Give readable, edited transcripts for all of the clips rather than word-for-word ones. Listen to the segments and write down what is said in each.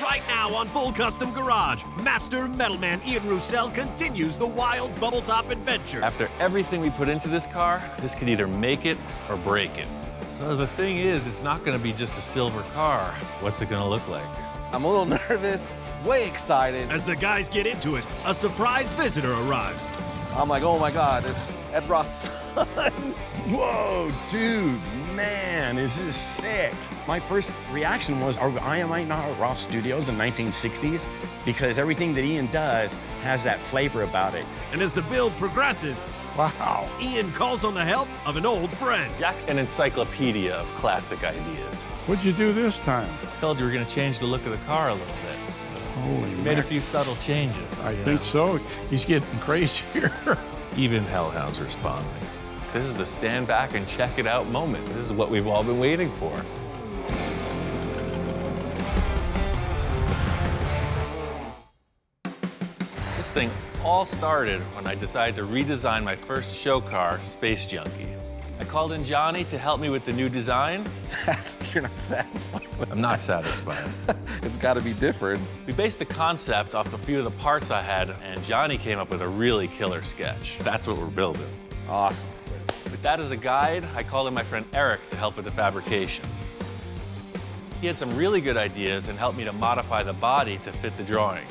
Right now on Full Custom Garage, Master Metalman Ian Roussel continues the wild bubble top adventure. After everything we put into this car, this could either make it or break it. So the thing is, it's not gonna be just a silver car. What's it gonna look like? I'm a little nervous, way excited. As the guys get into it, a surprise visitor arrives. I'm like, oh my God, it's Ed Ross' son. Whoa, dude, man, this is sick. My first reaction was, am I not at Ross Studios in 1960s? Because everything that Ian does has that flavor about it. And as the build progresses, Wow. Ian calls on the help of an old friend. Jack's an encyclopedia of classic ideas. What'd you do this time? I told you we were gonna change the look of the car a little bit. Holy We made a few subtle changes. I you think know. so. He's getting crazier. Even hellhounds respond. This is the stand back and check it out moment. This is what we've all been waiting for. This thing all started when I decided to redesign my first show car, Space Junkie. I called in Johnny to help me with the new design. You're not satisfied with I'm not that. satisfied. It's gotta be different. We based the concept off a few of the parts I had, and Johnny came up with a really killer sketch. That's what we're building. Awesome. With that as a guide, I called in my friend Eric to help with the fabrication. He had some really good ideas and helped me to modify the body to fit the drawing.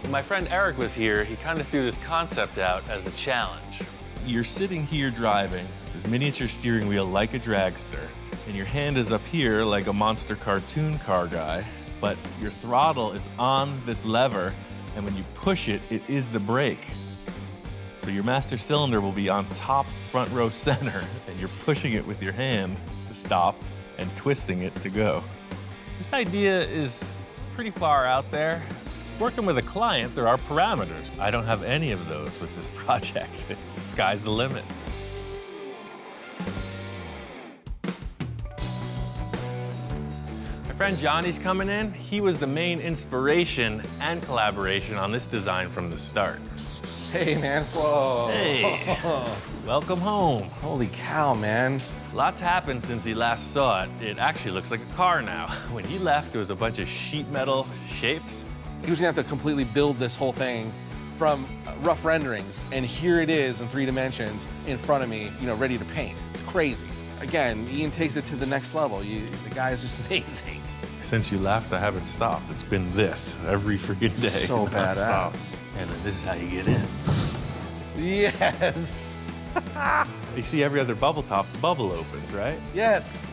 When my friend Eric was here, he kind of threw this concept out as a challenge. You're sitting here driving with this miniature steering wheel like a dragster, and your hand is up here like a monster cartoon car guy, but your throttle is on this lever, and when you push it, it is the brake. So your master cylinder will be on top front row center, and you're pushing it with your hand to stop and twisting it to go. This idea is pretty far out there. Working with a client, there are parameters. I don't have any of those with this project. The sky's the limit. My friend Johnny's coming in. He was the main inspiration and collaboration on this design from the start. Hey, man. Whoa. Hey, welcome home. Holy cow, man. Lots happened since he last saw it. It actually looks like a car now. When he left, there was a bunch of sheet metal shapes. He was gonna have to completely build this whole thing from rough renderings, and here it is in 3 dimensions in front of me, you know, ready to paint. It's crazy. Again, Ian takes it to the next level. The guy is just amazing. Since you left, I haven't stopped. It's been this every freaking day. So nonstop. badass. And then this is how you get in. Yes. You see every other bubble top, the bubble opens, right? Yes.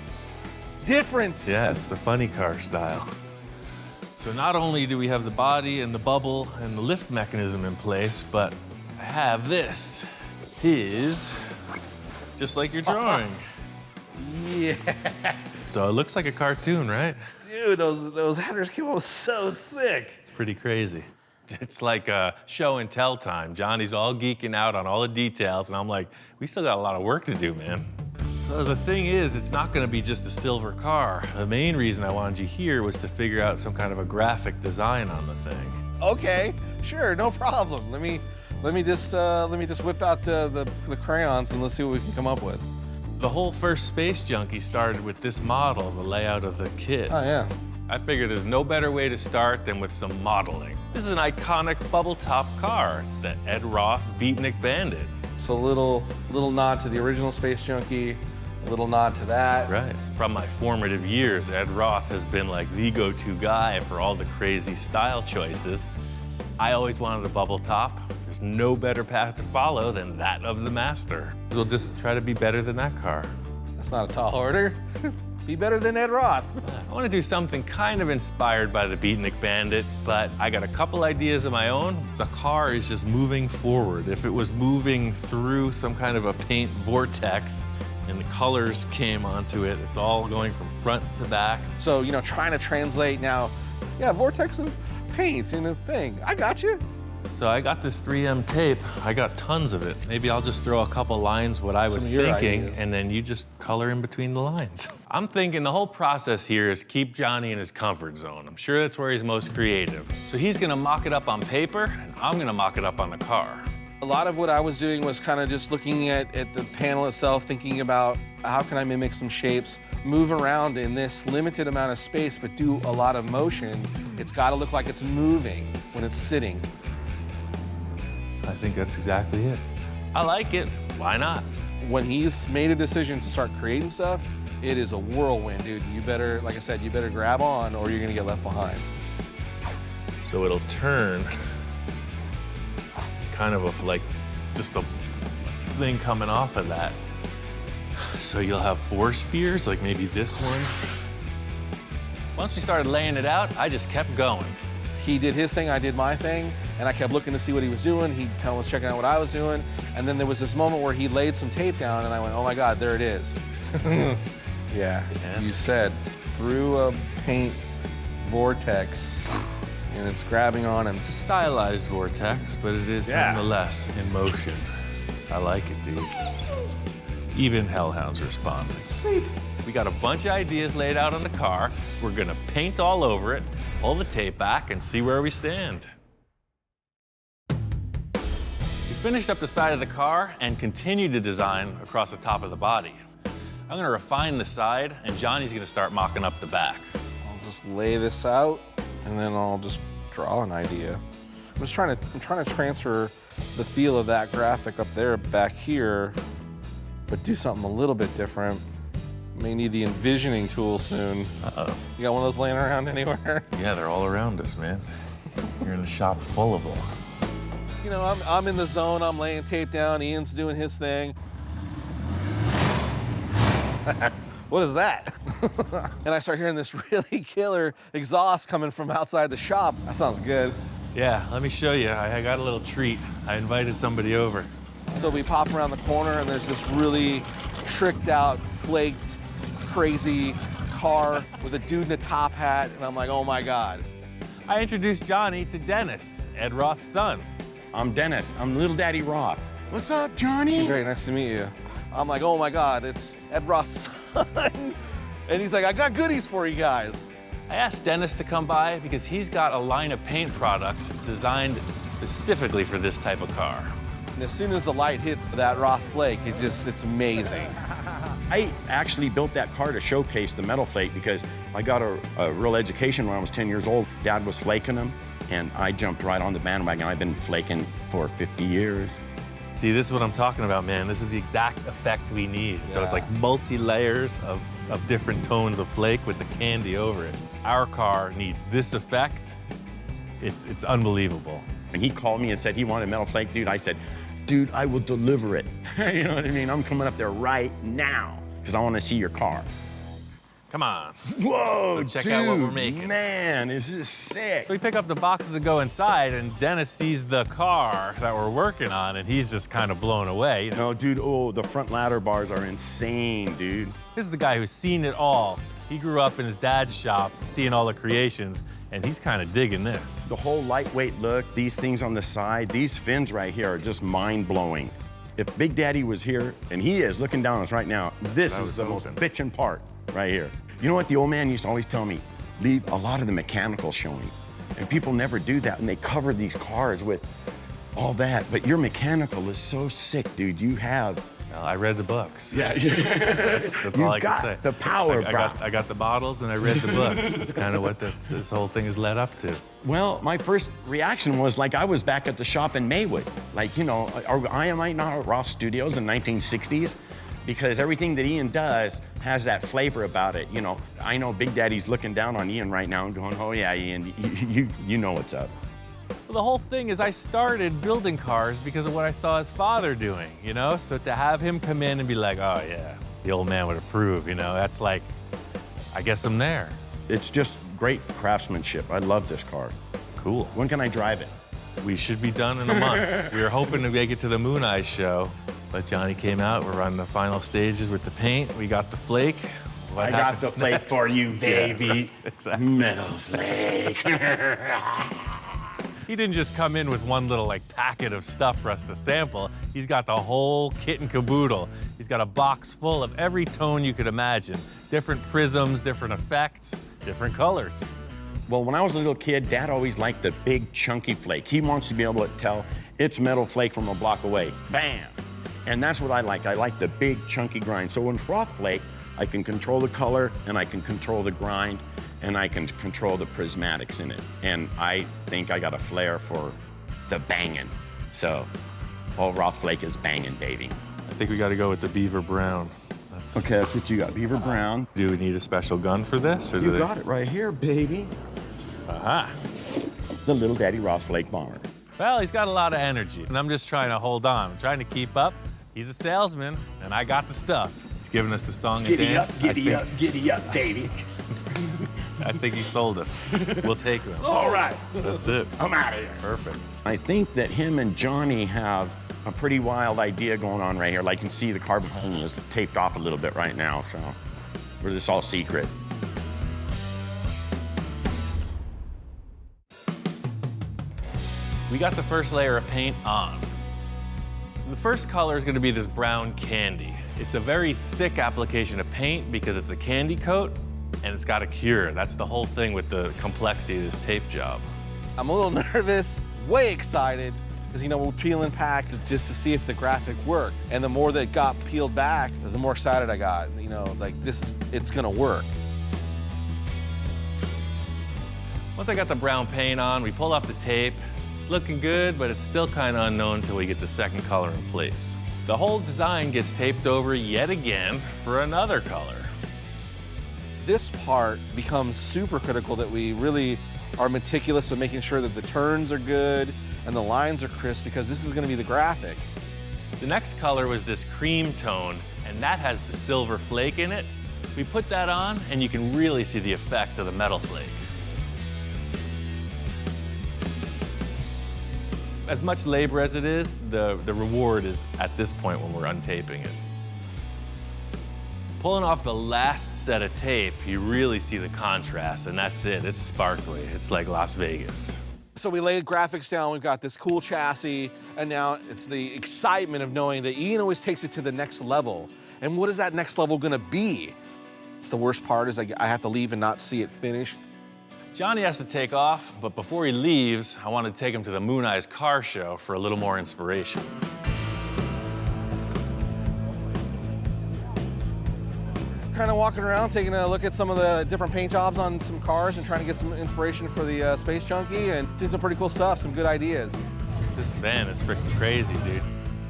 Different. Yes, the funny car style. So not only do we have the body and the bubble and the lift mechanism in place, but I have this. It is just like your drawing. Yeah. So it looks like a cartoon, right? Dude, those headers came out so sick. It's pretty crazy. It's like a show and tell time. Johnny's all geeking out on all the details, and I'm like, we still got a lot of work to do, man. So the thing is, it's not gonna be just a silver car. The main reason I wanted you here was to figure out some kind of a graphic design on the thing. Okay, sure, no problem. Let me just whip out the crayons and let's see what we can come up with. The whole first Space Junkie started with this model, the layout of the kit. Oh yeah. I figured there's no better way to start than with some modeling. This is an iconic bubble top car. It's the Ed Roth Beatnik Bandit. So little nod to the original Space Junkie, a little nod to that. Right. From my formative years, Ed Roth has been like the go-to guy for all the crazy style choices. I always wanted a bubble top. There's no better path to follow than that of the master. We'll just try to be better than that car. That's not a tall order. Be better than Ed Roth. I want to do something kind of inspired by the Beatnik Bandit, but I got a couple ideas of my own. The car is just moving forward. If it was moving through some kind of a paint vortex and the colors came onto it, it's all going from front to back. So, you know, trying to translate now, yeah, vortex of paint in a thing. I got you. So I got this 3M tape. I got tons of it. Maybe I'll just throw a couple lines what I was Some of your thinking, ideas. and then you just color in between the lines. I'm thinking the whole process here is keep Johnny in his comfort zone. I'm sure that's where he's most creative. So he's gonna mock it up on paper, and I'm gonna mock it up on the car. A lot of what I was doing was kind of just looking at the panel itself, thinking about how can I mimic some shapes, move around in this limited amount of space, but do a lot of motion. It's got to look like it's moving when it's sitting. I think that's exactly it. I like it. Why not? When he's made a decision to start creating stuff, it is a whirlwind, dude. You better, like I said, you better grab on or you're gonna get left behind. So it'll turn kind of like just a thing coming off of that. So you'll have 4 spears, like maybe this one. Once we started laying it out, I just kept going. He did his thing, I did my thing, and I kept looking to see what he was doing. He kind of was checking out what I was doing, and then there was this moment where he laid some tape down, and I went, oh my God, there it is. Yeah, you said through a paint vortex, and it's grabbing on him. It's a stylized vortex, but it is nonetheless in motion. I like it, dude. Even hellhounds respond. Sweet. We got a bunch of ideas laid out on the car. We're gonna paint all over it, pull the tape back, and see where we stand. We finished up the side of the car and continued to design across the top of the body. I'm gonna refine the side, and Johnny's gonna start mocking up the back. I'll just lay this out, and then I'll just draw an idea. I'm trying to transfer the feel of that graphic up there back here, but do something a little bit different. May need the envisioning tool soon. Uh-oh. You got one of those laying around anywhere? Yeah, they're all around us, man. You're in a shop full of them. You know, I'm in the zone, I'm laying tape down, Ian's doing his thing. What is that? And I start hearing this really killer exhaust coming from outside the shop. That sounds good. Yeah, let me show you. I got a little treat. I invited somebody over. So we pop around the corner and there's this really tricked out, flaked, crazy car with a dude in a top hat, and I'm like, oh my God. I introduced Johnny to Dennis, Ed Roth's son. I'm Dennis. I'm Little Daddy Roth. What's up, Johnny? Very nice to meet you. I'm like, oh my God, it's Ed Roth's son. And he's like, I got goodies for you guys. I asked Dennis to come by because he's got a line of paint products designed specifically for this type of car. And as soon as the light hits that Roth flake, it's amazing. I actually built that car to showcase the metal flake because I got a real education when I was 10 years old. Dad was flaking them, and I jumped right on the bandwagon. I've been flaking for 50 years. See, this is what I'm talking about, man. This is the exact effect we need. Yeah. So it's like multi-layers of different tones of flake with the candy over it. Our car needs this effect. It's unbelievable. When he called me and said he wanted metal flake, dude, I said, dude, I will deliver it. You know what I mean? I'm coming up there right now because I want to see your car. Come on. Whoa, so check dude, out what we're making. Man, this is sick. We pick up the boxes and go inside, and Dennis sees the car that we're working on, and he's just kind of blown away. No, dude, oh, the front ladder bars are insane, dude. This is the guy who's seen it all. He grew up in his dad's shop, seeing all the creations, and he's kind of digging this. The whole lightweight look, these things on the side, these fins right here are just mind-blowing. If Big Daddy was here, and he is looking down on us right now, this is the most bitchin' part right here. You know what the old man used to always tell me? Leave a lot of the mechanical showing. And people never do that, and they cover these cars with all that. But your mechanical is so sick, dude. You have... Well, I read the books. Yeah, that's all I can say. The power, bro. I got the models and I read the books. It's kind of what this whole thing is led up to. Well, my first reaction was like I was back at the shop in Maywood. Like, you know, am I not at Roussel Studios in 1960s? Because everything that Ian does has that flavor about it. You know, I know Big Daddy's looking down on Ian right now and going, oh yeah, Ian, you know what's up. Well, the whole thing is I started building cars because of what I saw his father doing, you know? So to have him come in and be like, oh yeah, the old man would approve, you know? That's like, I guess I'm there. It's just great craftsmanship. I love this car. Cool. When can I drive it? We should be done in a month. We were hoping to make it to the Moon Eyes show, but Johnny came out. We're on the final stages with the paint. We got the flake. I got the flake for you, baby. Yeah, right. Exactly. Metal flake. He didn't just come in with one little packet of stuff for us to sample. He's got the whole kit and caboodle. He's got a box full of every tone you could imagine. Different prisms, different effects, different colors. Well, when I was a little kid, Dad always liked the big, chunky flake. He wants to be able to tell it's metal flake from a block away. Bam! And that's what I like. I like the big, chunky grind. So in froth flake, I can control the color, and I can control the grind, and I can control the prismatics in it. And I think I got a flair for the banging. So all Roth flake is banging, baby. I think we got to go with the beaver brown. Okay, that's what you got, beaver brown. Do we need a special gun for this? Or You got it right here, baby. Aha. The little Daddy Roth flake bomber. Well, he's got a lot of energy, and I'm just trying to hold on. I'm trying to keep up. He's a salesman, and I got the stuff. He's giving us the song and dance. Giddy up, baby. I think he sold us. We'll take them. All right. That's it. I'm out of here. Perfect. I think that him and Johnny have a pretty wild idea going on right here. Like you can see the carbon hole is taped off a little bit right now, so we're just all secret. We got the first layer of paint on. The first color is going to be this brown candy. It's a very thick application of paint because it's a candy coat and it's got a cure. That's the whole thing with the complexity of this tape job. I'm a little nervous, way excited, because we're peeling back just to see if the graphic worked. And the more that got peeled back, the more excited I got. Like this, it's gonna work. Once I got the brown paint on, we pulled off the tape. It's looking good, but it's still kind of unknown until we get the second color in place. The whole design gets taped over yet again for another color. This part becomes super critical, that we really are meticulous of making sure that the turns are good and the lines are crisp, because this is going to be the graphic. The next color was this cream tone, and that has the silver flake in it. We put that on, and you can really see the effect of the metal flake. As much labor as it is, the reward is at this point when we're untaping it. Pulling off the last set of tape, you really see the contrast, and that's it. It's sparkly. It's like Las Vegas. So we laid graphics down, we've got this cool chassis, and now it's the excitement of knowing that Ian always takes it to the next level. And what is that next level gonna be? It's the worst part is I have to leave and not see it finish. Johnny has to take off, but before he leaves, I want to take him to the Moon Eyes car show for a little more inspiration. Kind of walking around, taking a look at some of the different paint jobs on some cars and trying to get some inspiration for the Space Junkie, and see some pretty cool stuff, some good ideas. This van is freaking crazy, dude.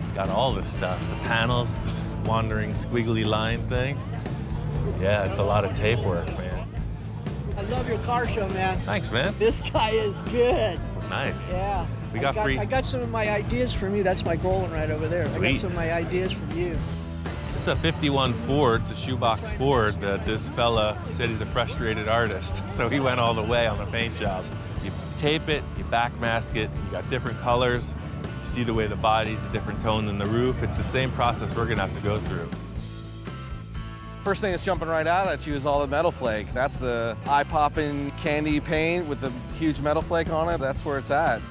It's got all this stuff. The panels, this wandering squiggly line thing. Yeah, it's a lot of tape work, man. I love your car show, man. Thanks, man. This guy is good. Nice. Yeah. We got free. I got some of my ideas from you. That's my goal one right over there. I Sweet. got some of my ideas from you. It's a 51 Ford. It's a shoebox Ford that this fella said he's a frustrated artist. So he went all the way on the paint job. You tape it, you backmask it, you got different colors. You see the way the body's a different tone than the roof. It's the same process we're gonna have to go through. First thing that's jumping right out at you is all the metal flake. That's the eye-popping candy paint with the huge metal flake on it. That's where it's at.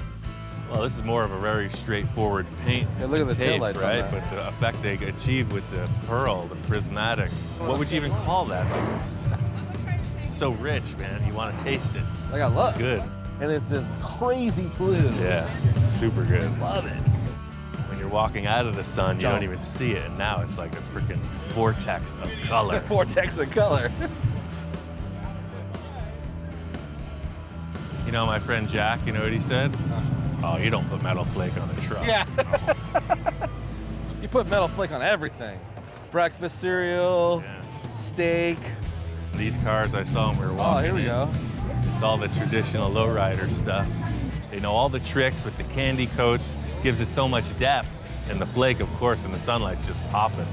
Well, this is more of a very straightforward paint. Yeah, look at the tape, taillights on right? that. But the effect they achieved with the pearl, the prismatic. What would you even call that? Like, it's so rich, man. You want to taste it. I got look. It's good. And it's this crazy blue. Yeah, it's super good. Love it. When you're walking out of the sun, you don't Don't. even see it, and now it's like a freaking vortex of color. Vortex of color. You know my friend Jack, you know what he said? Oh, you don't put metal flake on a truck. Yeah. You put metal flake on everything. Breakfast cereal, Yeah. steak. These cars, I saw when we were Oh, walking here we in. go. It's all the traditional lowrider stuff. They know all the tricks with the candy coats, gives it so much depth, and the flake, of course, in the sunlight's just popping.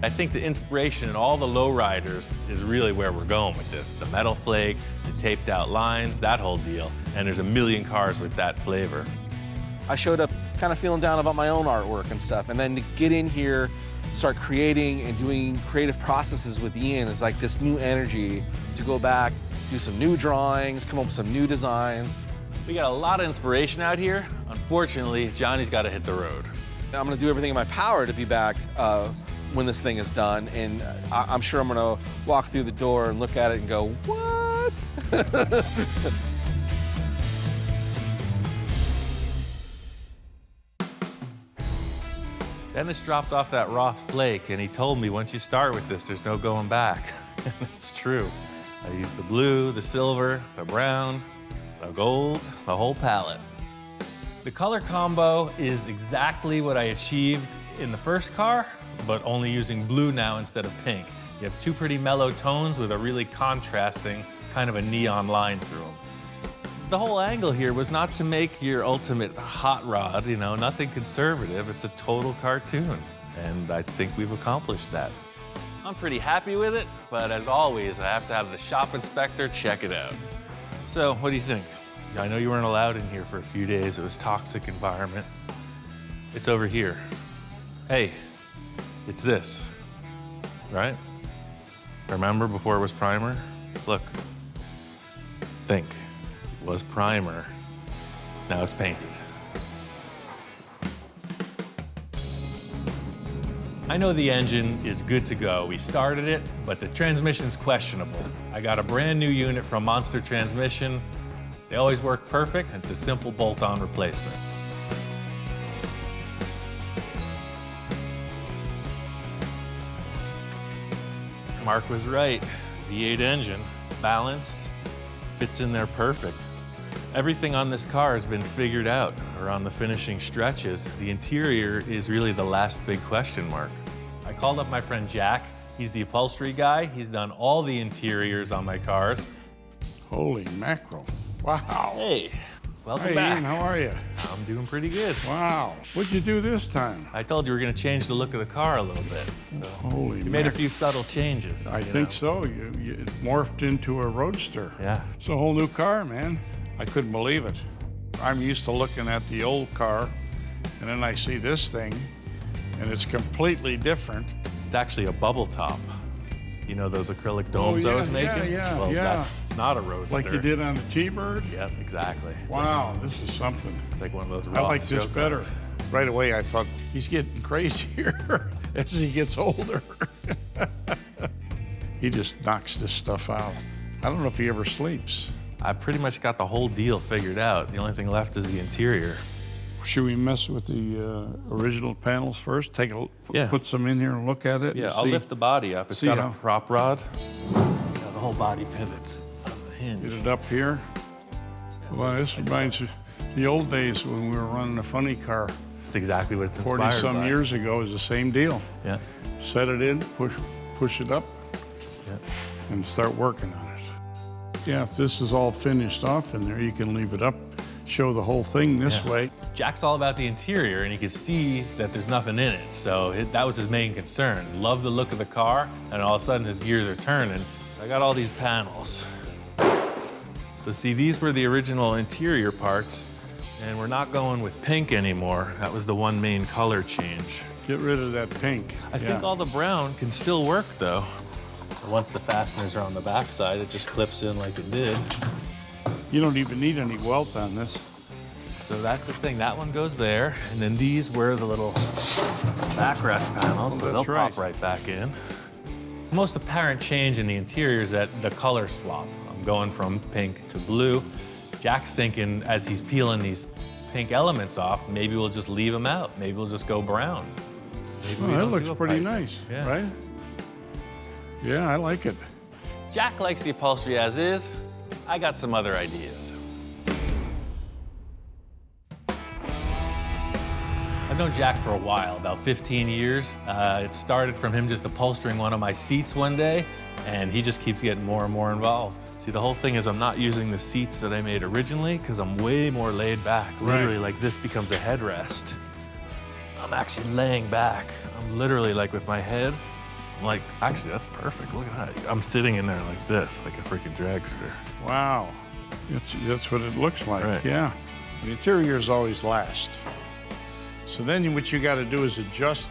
I think the inspiration in all the lowriders is really where we're going with this. The metal flake, the taped out lines, that whole deal. And there's a million cars with that flavor. I showed up kind of feeling down about my own artwork and stuff, and then to get in here, start creating and doing creative processes with Ian is like this new energy to go back, do some new drawings, come up with some new designs. We got a lot of inspiration out here. Unfortunately, Johnny's got to hit the road. I'm gonna do everything in my power to be back when this thing is done, and I'm sure I'm gonna walk through the door and look at it and go, what? pivots. Dennis dropped off that Roth flake, and he told me once you start with this, there's no going back. It's true. I used the blue, the silver, the brown, the gold, the whole palette. The color combo is exactly what I achieved in the first car, but only using blue now instead of pink. You have two pretty mellow tones with a really contrasting kind of a neon line through them. The whole angle here was not to make your ultimate hot rod, you know, nothing conservative. It's a total cartoon, and I think we've accomplished that. I'm pretty happy with it, but as always, I have to have the shop inspector check it out. So, what do you think? I know you weren't allowed in here for a few days. It was a toxic environment. It's over here. Hey, it's this, right? Remember before it was primer? Look, think. It was primer. Now it's painted. I know the engine is good to go. We started it, but the transmission's questionable. I got a brand new unit from Monster Transmission. They always work perfect, and it's a simple bolt-on replacement. Mark was right. V8 engine, it's balanced, fits in there perfect. Everything on this car has been figured out around the finishing stretches. The interior is really the last big question mark. I called up my friend Jack. He's the upholstery guy. He's done all the interiors on my cars. Holy mackerel. Wow. Hey, welcome Hey, back. Ian, how are you? I'm doing pretty good. Wow. What'd you do this time? I told you we're gonna change the look of the car a little bit. So Holy you made a mackerel. few subtle changes. I think so. You it morphed into a roadster. Yeah. It's a whole new car, man. I couldn't believe it. I'm used to looking at the old car, and then I see this thing, and it's completely different. It's actually a bubble top. You know those acrylic domes I yeah, was making? yeah, Well, yeah. it's not a roadster. Like you did on the T-Bird? Yep, exactly. It's Wow, this is something. It's like one of those I Roth like this show better. cars. Right away, I thought, he's getting crazier as he gets older. He just knocks this stuff out. I don't know if he ever sleeps. I pretty much got the whole deal figured out. The only thing left is the interior. Should we mess with the original panels first? Yeah. Put some in here and look at it? Yeah, and I'll see. lift the body up. It's see got how- a prop rod. The whole body pivots on the Get hinge. it up here. Well, this reminds me the old days when we were running a funny car. It's exactly what it's inspired 40-some by. years ago, it was the same deal. Yeah. Set it in, push it up, Yeah. and start working on it. Yeah, if this is all finished off in there, you can leave it up, show the whole thing this Yeah. way. Jack's all about the interior, and he could see that there's nothing in it. So that was his main concern. Loved the look of the car, and all of a sudden his gears are turning. So I got all these panels. So see, these were the original interior parts, and we're not going with pink anymore. That was the one main color change. Get rid of that pink. I think all the brown can still work though. Once the fasteners are on the back side, it just clips in like it did. You don't even need any welt on this. So that's the thing, that one goes there, and then these were the little backrest panels, so they'll that's right. pop right back in. The most apparent change in the interior is that the color swap. I'm going from pink to blue. Jack's thinking as he's peeling these pink elements off, maybe we'll just leave them out. Maybe we'll just go brown. Maybe we Oh, that don't looks do a pretty pipe. nice, Yeah. right? Yeah, I like it. Jack likes the upholstery as is. I got some other ideas. I've known Jack for a while, about 15 years. It started from him just upholstering one of my seats one day, and he just keeps getting more and more involved. See, the whole thing is I'm not using the seats that I made originally because I'm way more laid back. Literally, like this becomes a headrest. I'm actually laying back. I'm literally like with my head. I'm like, actually, that's perfect. Look at that. I'm sitting in there like this, like a freaking dragster. Wow. That's what it looks like, Right. yeah. The interiors always last. So then what you got to do is adjust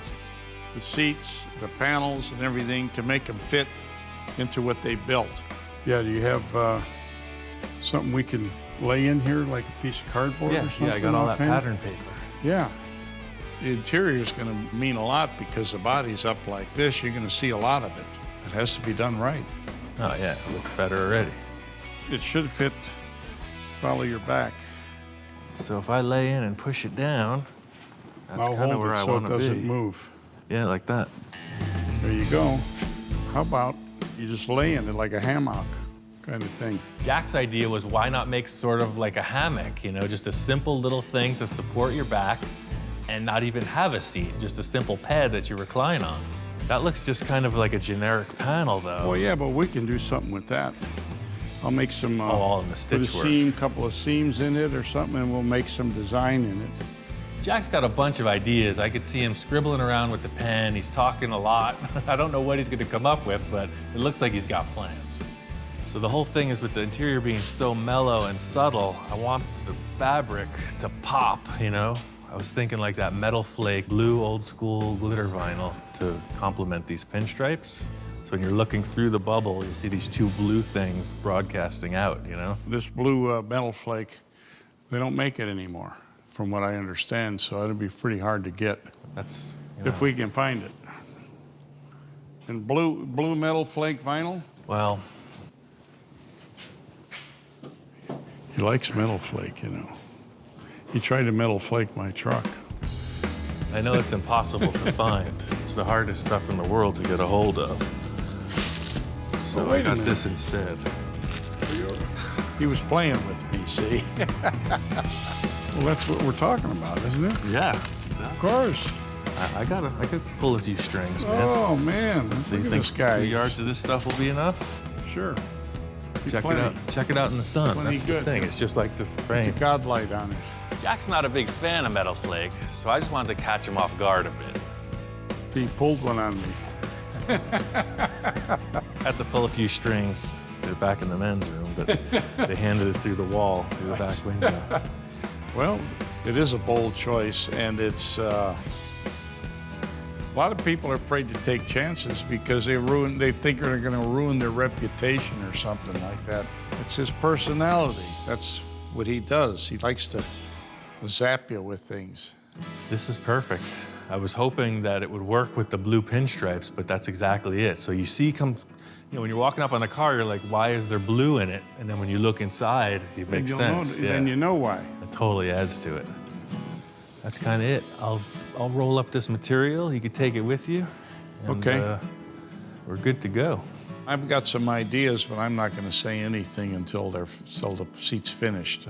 the seats, the panels, and everything to make them fit into what they built. Yeah, do you have something we can lay in here, like a piece of cardboard or something? I got all that offhand? pattern paper. Yeah. The interior is going to mean a lot because the body's up like this. You're going to see a lot of it. It has to be done right. Oh yeah, it looks better already. it should fit, follow your back. So if I lay in and push it down, that's I'll kind of hold where it I so want it to be. doesn't move. Yeah, like that. There you go. How about you just lay in it like a hammock kind of thing? Jack's idea was why not make sort of like a hammock, you know, just a simple little thing to support your back and not even have a seat, just a simple pad that you recline on. That looks just kind of like a generic panel though. Well, yeah, but we can do something with that. I'll make some, all in the put a stitch work. seam, couple of seams in it or something, and we'll make some design in it. Jack's got a bunch of ideas. I could see him scribbling around with the pen. He's talking a lot. I don't know what he's gonna come up with, but it looks like he's got plans. So the whole thing is with the interior being so mellow and subtle, I want the fabric to pop, you know? I was thinking like that metal flake, blue old school glitter vinyl to complement these pinstripes. So when you're looking through the bubble, you see these two blue things broadcasting out, you know? This blue metal flake, they don't make it anymore, from what I understand, so it'll be pretty hard to get That's, if we can find it. And blue metal flake vinyl? well, He likes metal flake, you know. He tried to metal flake my truck. I know it's impossible to find. It's the hardest stuff in the world to get a hold of. So Oh, I wait a got minute. this instead. He was playing with me, see? Well, that's what we're talking about, isn't it? Yeah, Of course. I could pull a few strings, man. Oh, man. So you Look at think this guy. 2 yards of this stuff will be enough? Sure. Be Check plenty. it out. Check it out in the sun. Plenty That's the good. thing. It's just like the The frame. godlight on it. Jack's not a big fan of metal flake, so I just wanted to catch him off guard a bit. He pulled one on me. Had to pull a few strings. They're back in the men's room, but they handed it through the wall, through the back window. Well, it is a bold choice, and it's a lot of people are afraid to take chances because they think they're going to ruin their reputation or something like that. It's his personality. That's what he does. He likes to zap you with things. This is perfect. I was hoping that it would work with the blue pinstripes, but that's exactly it. So you see, when you're walking up on the car, you're like, why is there blue in it? And then when you look inside, it makes You'll sense. know, Then you know why. It totally adds to it. That's kind of it. I'll roll up this material. You could take it with you. And, Okay. We're good to go. I've got some ideas, but I'm not going to say anything until the seat's finished.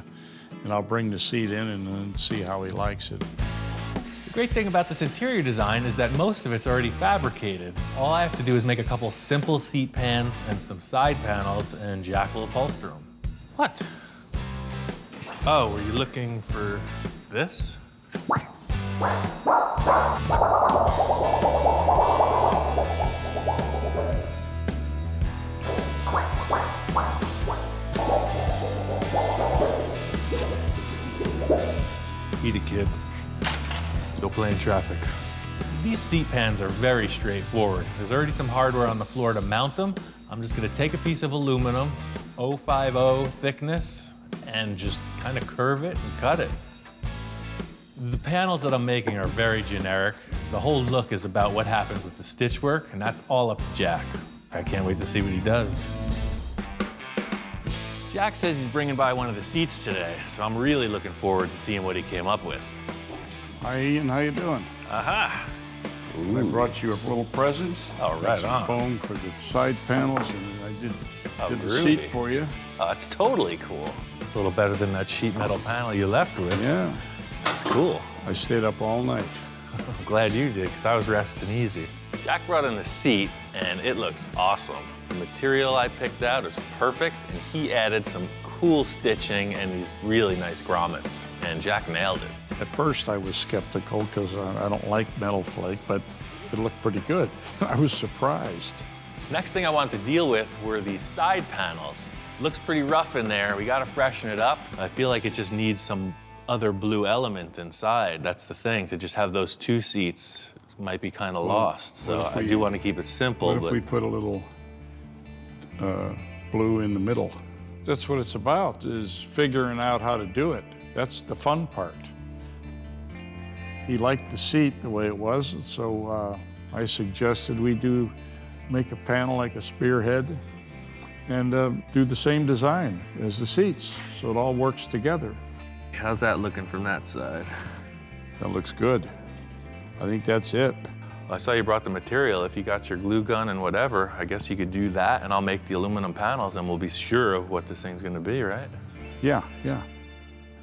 And I'll bring the seat in and then see how he likes it. The great thing about this interior design is that most of it's already fabricated. All I have to do is make a couple simple seat pans and some side panels, and Jack will upholster them. What? Oh, were you looking for this? Eat it, kid. Go play in traffic. These seat pans are very straightforward. There's already some hardware on the floor to mount them. I'm just gonna take a piece of aluminum, 050 thickness, and just kind of curve it and cut it. The panels that I'm making are very generic. The whole look is about what happens with the stitch work, and that's all up to Jack. I can't wait to see what he does. Jack says he's bringing by one of the seats today, so I'm really looking forward to seeing what he came up with. Hi, Ian. How you doing? Aha! I brought you a little present. Oh, Got right some on. foam for the side panels, and I did the groovy. seat for you. Oh, that's totally cool. It's a little better than that sheet metal panel you left with. Yeah. That's cool. I stayed up all night. I'm glad you did, because I was resting easy. Jack brought in the seat, and it looks awesome. The material I picked out is perfect, and he added some cool stitching and these really nice grommets, and Jack nailed it. At first, I was skeptical because I don't like metal flake, but it looked pretty good. I was surprised. Next thing I wanted to deal with were these side panels. Looks pretty rough in there. We gotta freshen it up. I feel like it just needs some other blue element inside. That's the thing, to just have those two seats might be kind of lost. So what if I we- do want to keep it simple, What if but we put a little blue in the middle? That's what it's about, is figuring out how to do it. That's the fun part. He liked the seat the way it was, and so I suggested we make a panel like a spearhead and do the same design as the seats, so it all works together. How's that looking from that side? That looks good. I think that's it. Well, I saw you brought the material. If you got your glue gun and whatever, I guess you could do that, and I'll make the aluminum panels, and we'll be sure of what this thing's gonna be, right? Yeah, yeah.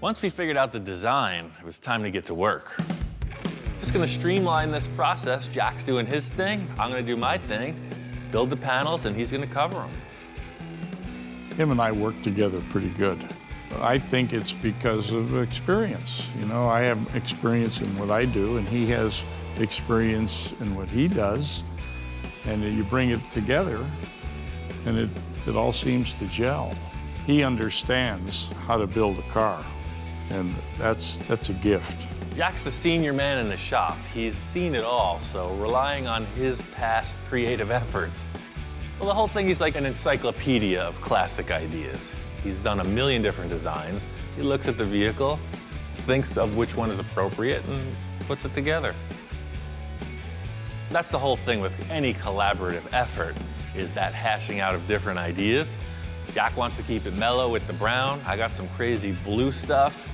Once we figured out the design, it was time to get to work. Just gonna streamline this process. Jack's doing his thing, I'm gonna do my thing, build the panels, and he's gonna cover them. Him and I work together pretty good. I think it's because of experience. You know, I have experience in what I do, and he has experience in what he does, and you bring it together, and it all seems to gel. He understands how to build a car, and that's a gift. Jack's the senior man in the shop. He's seen it all, so relying on his past creative efforts. Well, the whole thing is like an encyclopedia of classic ideas. He's done a million different designs. He looks at the vehicle, thinks of which one is appropriate, and puts it together. That's the whole thing with any collaborative effort, is that hashing out of different ideas. Jack wants to keep it mellow with the brown. I got some crazy blue stuff.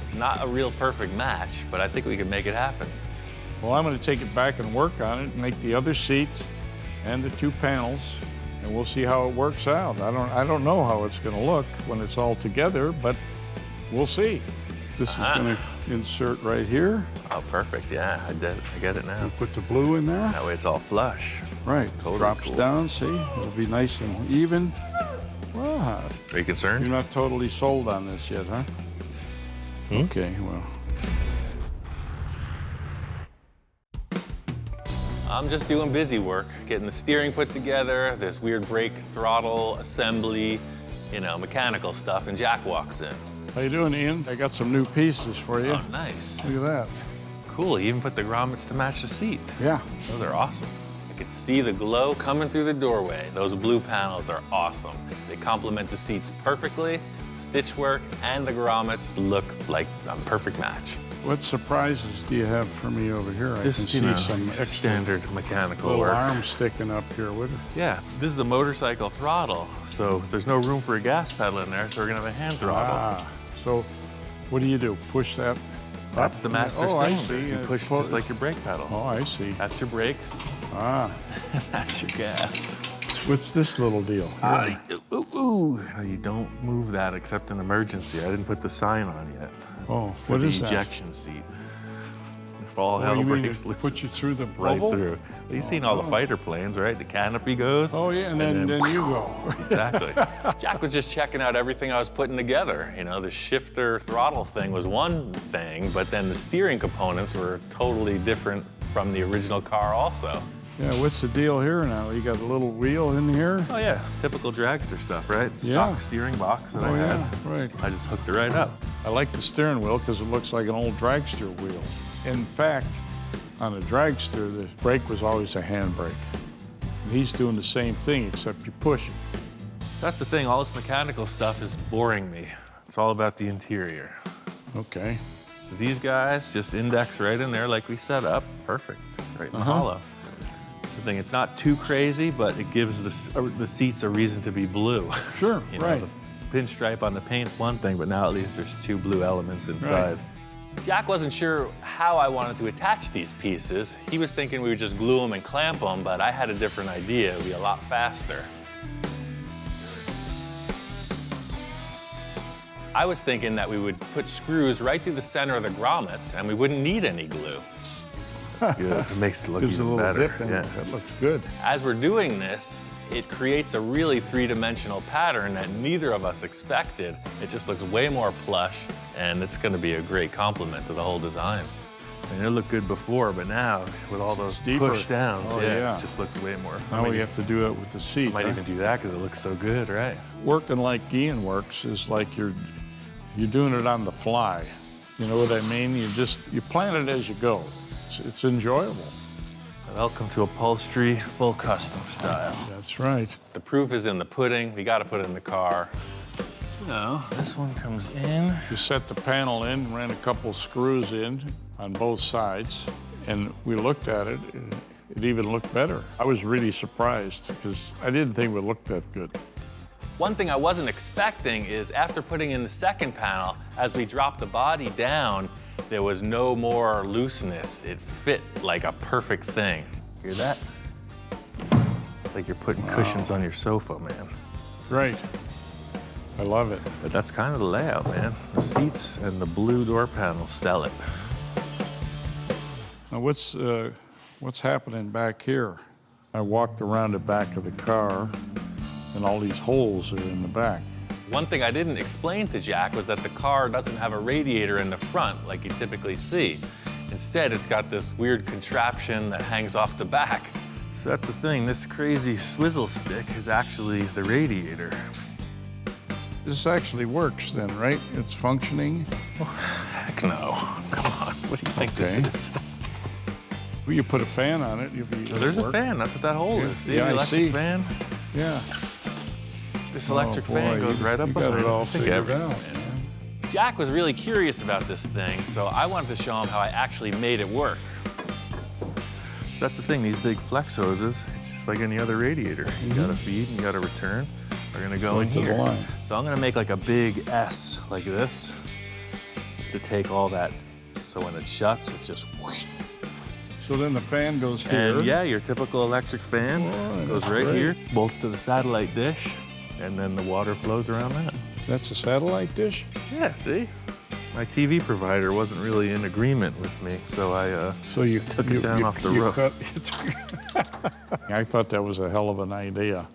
It's not a real perfect match, but I think we can make it happen. Well, I'm going to take it back and work on it, make the other seats and the two panels, and we'll see how it works out. I don't know how it's going to look when it's all together, but we'll see. This is going to insert right here. Oh, perfect, yeah, I get it now. You put the blue in there. That way it's all flush. Right, Totally drops cool. down, see? It'll be nice and even. Well, Are you concerned? you're not totally sold on this yet, huh? Okay, well. I'm just doing busy work, getting the steering put together, this weird brake throttle assembly, you know, mechanical stuff, and Jack walks in. How you doing, Ian? I got some new pieces for you. Oh, nice. Look at that. Cool, he even put the grommets to match the seat. Yeah. Those are awesome. I could see the glow coming through the doorway. Those blue panels are awesome. They complement the seats perfectly. Stitch work and the grommets look like a perfect match. What surprises do you have for me over here? I can see some extra standard mechanical little work. arms sticking up here. What is Yeah, this is the motorcycle throttle, so there's no room for a gas pedal in there, so we're gonna have a hand throttle. Ah, so what do? Push that? That's up? the master Oh, I cylinder. see. You push just like your brake pedal. Oh, I see. That's your brakes, Ah, that's your gas. what's this little deal? You don't move that except in emergency. I didn't put the sign on yet. Oh, It's for what the is that? ejection seat. If all Oh, hell you mean breaks to loose. put you through the right bubble? through. You've seen all the fighter planes, right? The canopy goes. Oh yeah, and then you go. Exactly. Jack was just checking out everything I was putting together. You know, the shifter throttle thing was one thing, but then the steering components were totally different from the original car also. Yeah, what's the deal here now? You got a little wheel in here? Oh yeah, typical dragster stuff, right? Yeah. Stock steering box that Oh I had. yeah, right. I just hooked it right up. I like the steering wheel because it looks like an old dragster wheel. In fact, on a dragster, the brake was always a handbrake. And he's doing the same thing, except you push it. That's the thing, all this mechanical stuff is boring me. It's all about the interior. Okay. So these guys just index right in there like we set up. Perfect, right in the hollow. That's the thing, it's not too crazy, but it gives the seats a reason to be blue. Sure, You know, right. the pinstripe on the paint's one thing, but now at least there's two blue elements inside. Jack wasn't sure how I wanted to attach these pieces. He was thinking we would just glue them and clamp them, but I had a different idea. It would be a lot faster. I was thinking that we would put screws right through the center of the grommets and we wouldn't need any glue. That's good. It makes it look Gives a even little better. dip in it. That looks good. As we're doing this, it creates a really three-dimensional pattern that neither of us expected. It just looks way more plush, and it's gonna be a great complement to the whole design. I mean, it looked good before, but now, with all those deeper. push downs, Oh, yeah. it just looks way more. Now we have to do it with the seat. I might huh? even do that because it looks so good, right? Working like Ian works is like you're doing it on the fly. You know what I mean? You plan it as you go. It's enjoyable. Welcome to upholstery, full custom style. That's right. The proof is in the pudding. We got to put it in the car. So this one comes in. You set the panel in, ran a couple screws in on both sides, and we looked at it. It even looked better. I was really surprised because I didn't think it would look that good. One thing I wasn't expecting is after putting in the second panel, as we dropped the body down, there was no more looseness. It fit like a perfect thing. Hear that? It's like you're putting cushions on your sofa, man. Great. I love it. But that's kind of the layout, man. The seats and the blue door panels sell it. Now what's happening back here? I walked around the back of the car, and all these holes are in the back. One thing I didn't explain to Jack was that the car doesn't have a radiator in the front like you typically see. Instead, it's got this weird contraption that hangs off the back. So that's the thing, this crazy swizzle stick is actually the radiator. This actually works then, right? It's functioning? Oh, heck no. Come on, what do you think this is? Well, you put a fan on it, you'll be. There's a fan, that's what that hole is. See, Yeah, the I electric see. fan? Yeah. This electric Oh, fan boy, goes right up you got behind it all I think figured everything, out, man. Jack was really curious about this thing, so I wanted to show him how I actually made it work. So that's the thing, these big flex hoses, it's just like any other radiator. You got a feed and you got a return. They're gonna go in to the here. line. So I'm gonna make like a big S like this, just to take all that, so when it shuts, it just whoosh. So then the fan goes here. And yeah, your typical electric fan Oh, goes that's right great. here, bolts to the satellite dish, and then the water flows around that. That's a satellite dish? Yeah, see? My TV provider wasn't really in agreement with me, so I So you took it down off the roof. I thought that was a hell of an idea.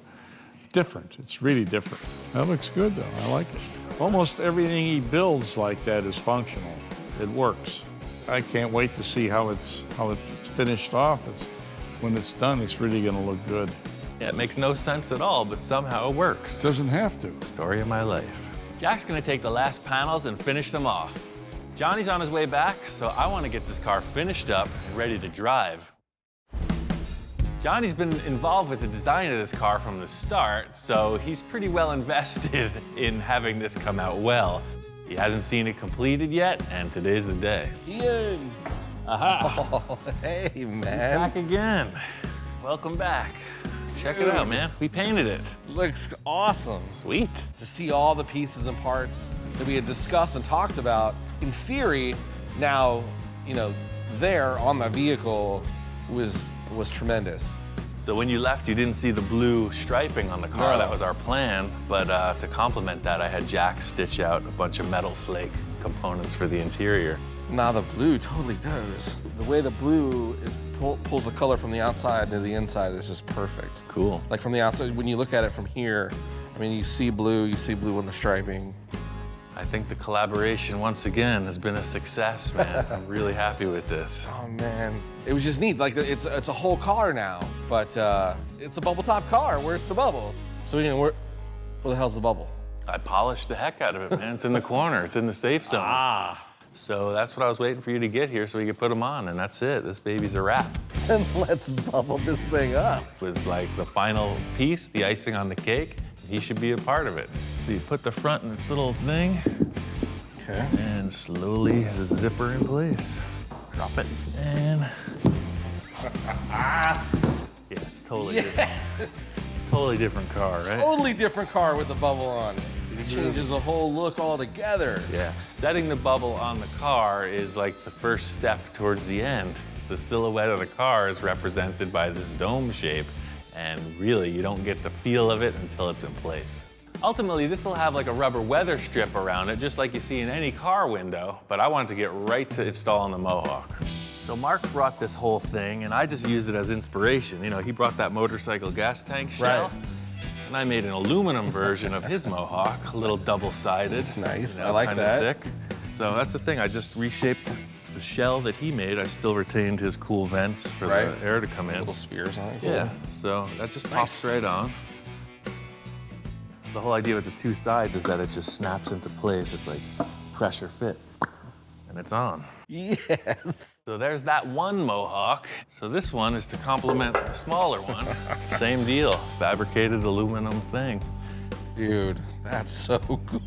Different, it's really different. That looks good though, I like it. Almost everything he builds like that is functional. It works. I can't wait to see how it's finished off. When it's done, it's really gonna look good. Yeah, it makes no sense at all, but somehow it works. Doesn't have to. Story of my life. Jack's gonna take the last panels and finish them off. Johnny's on his way back, so I wanna get this car finished up and ready to drive. Johnny's been involved with the design of this car from the start, so he's pretty well invested in having this come out well. He hasn't seen it completed yet, and today's the day. Ian! Aha! Oh, hey, man. Back again. Welcome back. Check it out, man. We painted it. Looks awesome. Sweet. To see all the pieces and parts that we had discussed and talked about, in theory, now, you know, there on the vehicle was tremendous. So when you left, you didn't see the blue striping on the car. No. That was our plan. But to complement that, I had Jack stitch out a bunch of metal flake components for the interior. Now the blue totally goes. The way the blue is pulls the color from the outside to the inside is just perfect. Cool. Like from the outside, when you look at it from here, I mean, you see blue in the striping. I think the collaboration, once again, has been a success, man. I'm really happy with this. Oh man, it was just neat. Like it's a whole car now, but it's a bubble top car. Where's the bubble? So Ian, where the hell's the bubble? I polished the heck out of it, man. It's in the corner. It's in the safe zone. Ah. So that's what I was waiting for you to get here so we could put them on, and that's it. This baby's a wrap. Then let's bubble this thing up. It was like the final piece, the icing on the cake. He should be a part of it. So you put the front in its little thing, Okay. and slowly the zipper in place. Drop it, and yeah, it's totally different. Yes. Totally different car, right? Totally different car with the bubble on. It changes the whole look altogether. Yeah. Setting the bubble on the car is like the first step towards the end. The silhouette of the car is represented by this dome shape, and really you don't get the feel of it until it's in place. Ultimately, this will have like a rubber weather strip around it, just like you see in any car window, but I wanted to get right to installing the Mohawk. So Mark brought this whole thing, and I just used it as inspiration. You know, he brought that motorcycle gas tank shell, Right. and I made an aluminum version of his Mohawk, a little double-sided. Nice, I like kinda that. thick. So that's the thing, I just reshaped the shell that he made. I still retained his cool vents for Right. the air to come in. Little spears on it. Yeah, so that just pops Nice. right on. The whole idea with the two sides is that it just snaps into place. It's like pressure fit, and it's on. Yes. So there's that one Mohawk. So this one is to complement the smaller one. Same deal, fabricated aluminum thing. Dude, that's so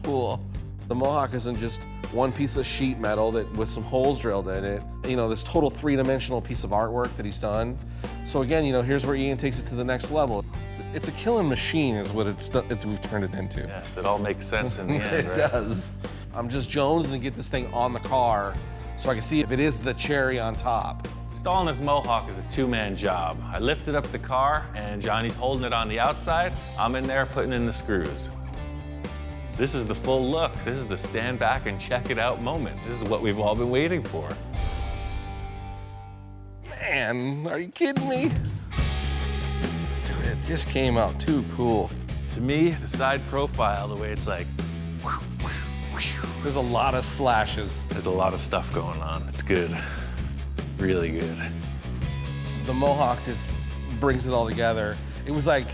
cool. The Mohawk isn't just one piece of sheet metal that with some holes drilled in it. You know, this total three-dimensional piece of artwork that he's done. So again, you know, here's where Ian takes it to the next level. It's a killing machine is what we've turned it into. Yes, it all makes sense in the end, It right? does. I'm just jonesing to get this thing on the car so I can see if it is the cherry on top. Installing this Mohawk is a two-man job. I lifted up the car, and Johnny's holding it on the outside. I'm in there putting in the screws. This is the full look. This is the stand back and check it out moment. This is what we've all been waiting for. Man, are you kidding me? Dude, this came out too cool. To me, the side profile, the way it's like, There's a lot of slashes. there's a lot of stuff going on. It's good, really good. The Mohawk just brings it all together. It was like,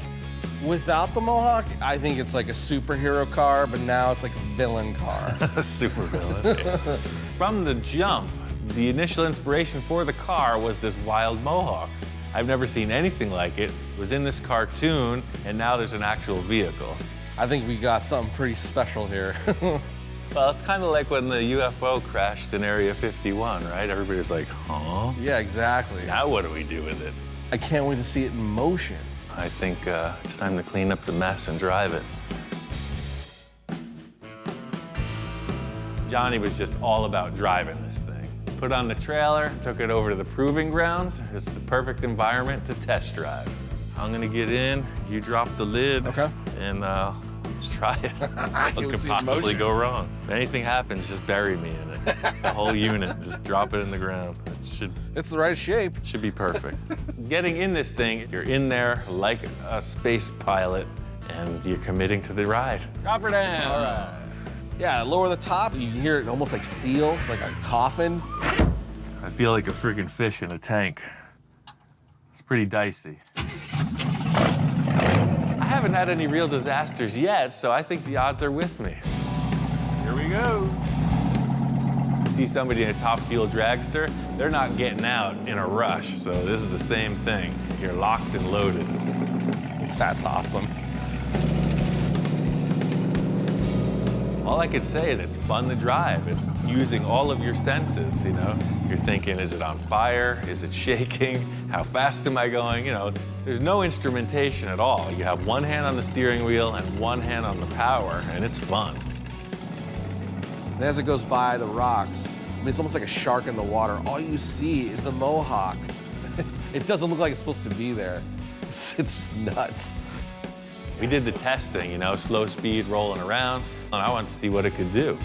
without the Mohawk, I think it's like a superhero car, but now it's like a villain car. Super villain. From the jump, the initial inspiration for the car was this wild Mohawk. I've never seen anything like it. It was in this cartoon, and now there's an actual vehicle. I think we got something pretty special here. Well, it's kind of like when the UFO crashed in Area 51, right? Everybody's like, huh? Yeah, exactly. Now what do we do with it? I can't wait to see it in motion. I think it's time to clean up the mess and drive it. Johnny was just all about driving this thing. Put on the trailer, took it over to the proving grounds. It's the perfect environment to test drive. I'm gonna get in, you drop the lid, Okay. and let's try it. What would could see it in possibly motion. go wrong? If anything happens, just bury me in it. The whole unit, just drop it in the ground. It It's the right shape. should be perfect. Getting in this thing, you're in there like a space pilot, and you're committing to the ride. Drop her down. All right. Yeah, lower the top, you can hear it almost like seal, like a coffin. I feel like a friggin' fish in a tank. It's pretty dicey. I haven't had any real disasters yet, so I think the odds are with me. Here we go. You see somebody in a top fuel dragster, they're not getting out in a rush, so this is the same thing. You're locked and loaded. That's awesome. All I could say is it's fun to drive. It's using all of your senses, you know? You're thinking, is it on fire? Is it shaking? How fast am I going? You know, there's no instrumentation at all. You have one hand on the steering wheel and one hand on the power, and it's fun. And as it goes by the rocks, I mean, it's almost like a shark in the water. All you see is the Mohawk. It doesn't look like it's supposed to be there. It's just nuts. We did the testing, you know, slow speed rolling around, and I wanted to see what it could do.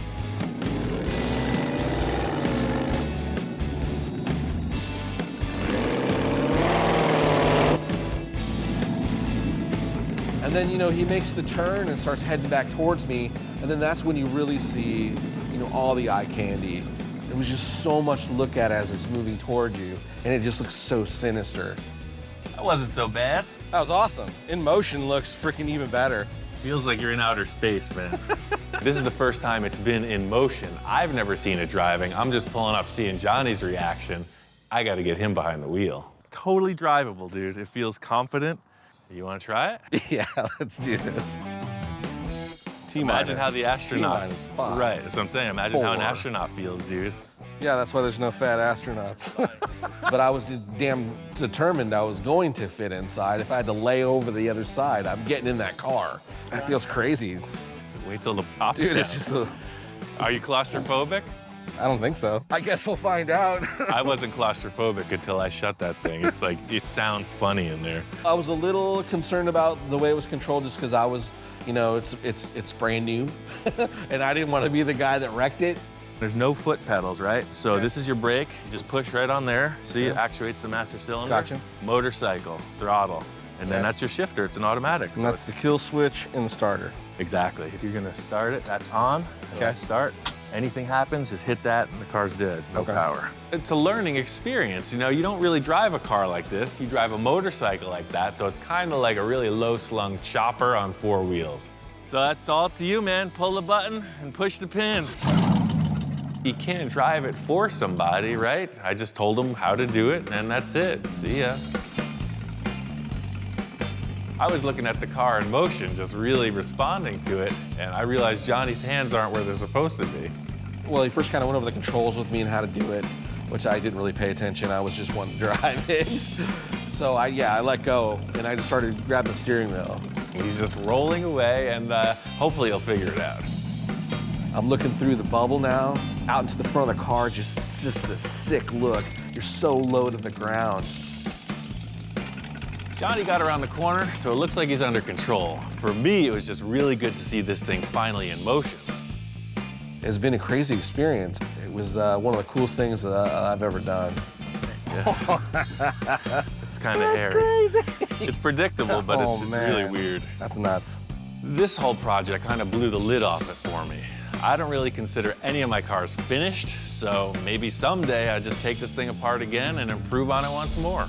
And then, you know, he makes the turn and starts heading back towards me. And then that's when you really see, you know, all the eye candy. It was just so much to look at as it's moving toward you. And it just looks so sinister. That wasn't so bad. That was awesome. In motion looks freaking even better. Feels like you're in outer space, man. This is the first time it's been in motion. I've never seen it driving. I'm just pulling up, seeing Johnny's reaction. I got to get him behind the wheel. Totally drivable, dude. It feels confident. You want to try it? Yeah, let's do this. Imagine how the astronauts. T-5. Right, that's what I'm saying. Imagine how an 4. astronaut feels, dude. Yeah, that's why there's no fat astronauts. But I was damn determined I was going to fit inside. If I had to lay over the other side, I'm getting in that car. That feels crazy. Wait till the top's Dude, down. it's just a, Are you claustrophobic? I don't think so. I guess we'll find out. I wasn't claustrophobic until I shut that thing. It's like, it sounds funny in there. I was a little concerned about the way it was controlled just because I was, you know, it's brand new. And I didn't want to be the guy that wrecked it. There's no foot pedals, right? So this is your brake. You just push right on there. See, it actuates the master cylinder. Gotcha. Motorcycle, throttle. And then that's your shifter. It's an automatic. And that's the kill switch in the starter. Exactly. If you're gonna start it, that's on. Okay. Start. Anything happens, just hit that and the car's dead. No power. It's a learning experience. You know, you don't really drive a car like this. You drive a motorcycle like that. So it's kind of like a really low slung chopper on 4 wheels. So that's all up to you, man. Pull the button and push the pin. You can't drive it for somebody, right? I just told them how to do it and that's it. See ya. I was looking at the car in motion, just really responding to it, and I realized Johnny's hands aren't where they're supposed to be. Well, he first kind of went over the controls with me and how to do it, which I didn't really pay attention. I was just wanting to drive it. So I let go, and I just started grabbing the steering wheel. He's just rolling away, and hopefully he'll figure it out. I'm looking through the bubble now, out into the front of the car, just this sick look. You're so low to the ground. Johnny got around the corner, so it looks like he's under control. For me, it was just really good to see this thing finally in motion. It's been a crazy experience. It was one of the coolest things that I've ever done. It's kind of hairy. Crazy. It's predictable, but it's really weird. That's nuts. This whole project kind of blew the lid off it for me. I don't really consider any of my cars finished, so maybe someday I just take this thing apart again and improve on it once more.